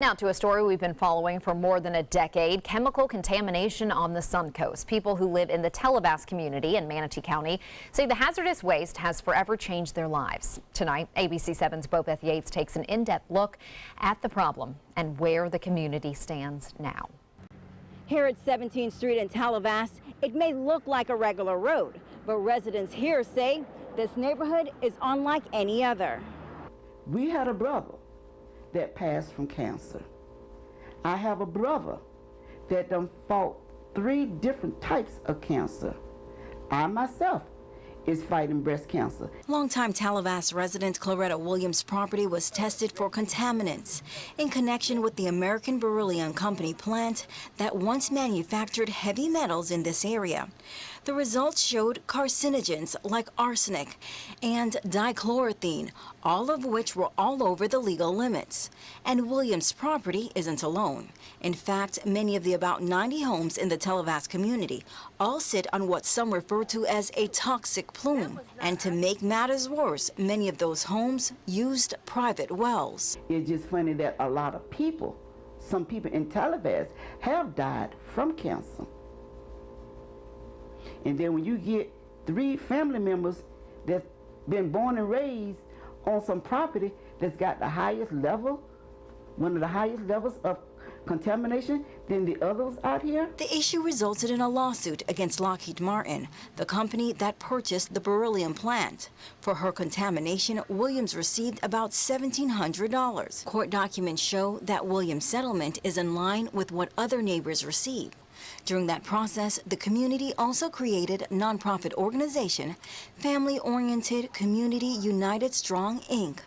Now to a story we've been following for more than a decade, chemical contamination on the Suncoast. People who live in the Tallevast community in Manatee County say the hazardous waste has forever changed their lives. Tonight, ABC 7's Bobeth Yates takes an in-depth look at the problem and where the community stands now. Here at 17th Street in Tallevast, it may look like a regular road, but residents here say this neighborhood is unlike any other. We had a brother that passed from cancer. I have a brother that done fought 3 different types of cancer. I myself is fighting breast cancer. Longtime Tallevast resident Claretta Williams' property was tested for contaminants in connection with the American Beryllium Company plant that once manufactured heavy metals in this area. The results showed carcinogens like arsenic and dichloroethene, all of which were all over the legal limits. And Williams' property isn't alone. In fact, many of the about 90 homes in the Tallevast community all sit on what some refer to as a toxic plume. And to make matters worse, many of those homes used private wells. It's just funny that a lot of people, some people in Tallevast, have died from cancer. And then when you get 3 family members that's been born and raised on some property that's got the highest level, one of the highest levels of contamination than the others out here. The issue resulted in a lawsuit against Lockheed Martin, the company that purchased the beryllium plant. For her contamination, Williams received about $1,700. Court documents show that Williams' settlement is in line with what other neighbors receive. During that process, the community also created a nonprofit organization, Family-Oriented Community United Strong, Inc.,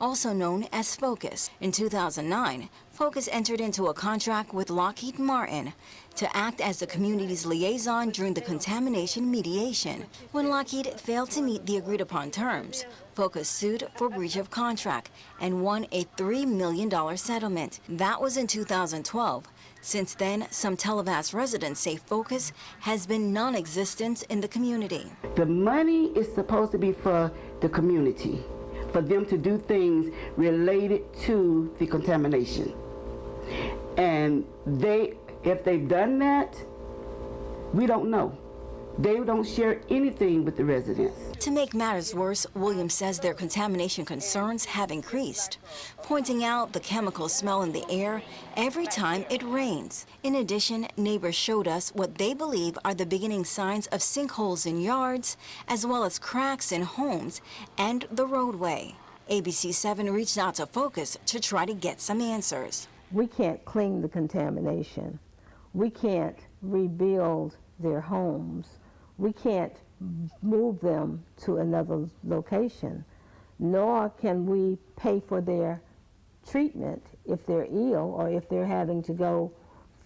also known as Focus. In 2009, Focus entered into a contract with Lockheed Martin to act as the community's liaison during the contamination mediation. When Lockheed failed to meet the agreed-upon terms, Focus sued for breach of contract and won a $3 million settlement. That was in 2012. Since then, some Tallevast residents say Focus has been non-existent in the community. The money is supposed to be for the community, for them to do things related to the contamination. And if they've done that, we don't know. They don't share anything with the residents. To make matters worse, Williams says their contamination concerns have increased, pointing out the chemical smell in the air every time it rains. In addition, neighbors showed us what they believe are the beginning signs of sinkholes in yards, as well as cracks in homes and the roadway. ABC 7 reached out to Focus to try to get some answers. We can't clean the contamination. We can't rebuild their homes. We can't move them to another location, nor can we pay for their treatment if they're ill or if they're having to go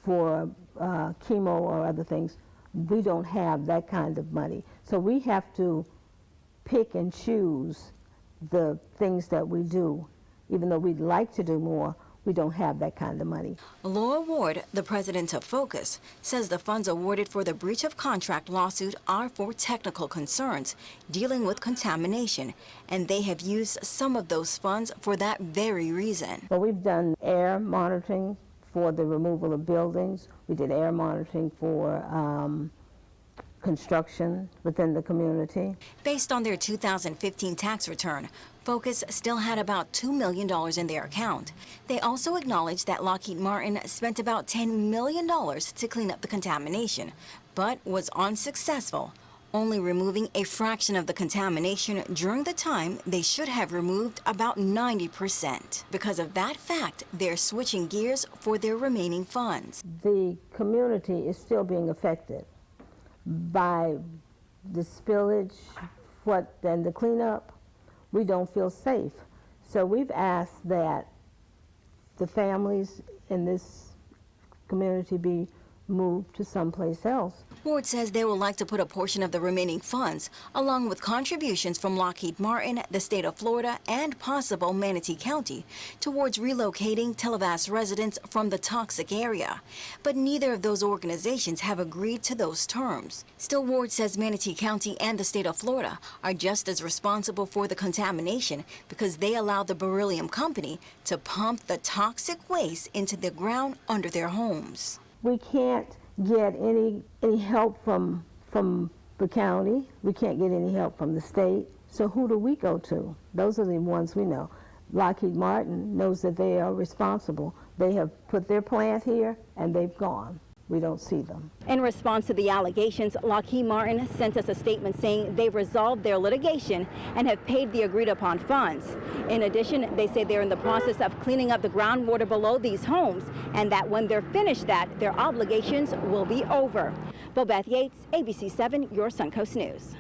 for chemo or other things. We don't have that kind of money. So we have to pick and choose the things that we do. Even though we'd like to do more, we don't have that kind of money. Laura Ward, the president of Focus, says the funds awarded for the breach of contract lawsuit are for technical concerns dealing with contamination, and they have used some of those funds for that very reason. Well, we've done air monitoring for the removal of buildings. We did air monitoring for construction within the community. Based on their 2015 tax return, Focus still had about $2 million in their account. They also acknowledged that Lockheed Martin spent about $10 million to clean up the contamination, but was unsuccessful, only removing a fraction of the contamination during the time they should have removed about 90%. Because of that fact, they're switching gears for their remaining funds. The community is still being affected by the spillage, and the cleanup. We don't feel safe. So we've asked that the families in this community be moved to someplace else. Ward says they would like to put a portion of the remaining funds, along with contributions from Lockheed Martin, the state of Florida, and possible Manatee County, towards relocating Tallevast residents from the toxic area. But neither of those organizations have agreed to those terms. Still, Ward says Manatee County and the state of Florida are just as responsible for the contamination because they allowed the beryllium company to pump the toxic waste into the ground under their homes. We can't get any help from the county. We can't get any help from the state. So who do we go to? Those are the ones we know. Lockheed Martin knows that they are responsible. They have put their plant here and they've gone. We don't see them. In response to the allegations, Lockheed Martin sent us a statement saying they've resolved their litigation and have paid the agreed upon funds. In addition, they say they're in the process of cleaning up the groundwater below these homes and that when they're finished their obligations will be over. Bobeth Yates, ABC 7, your Suncoast News.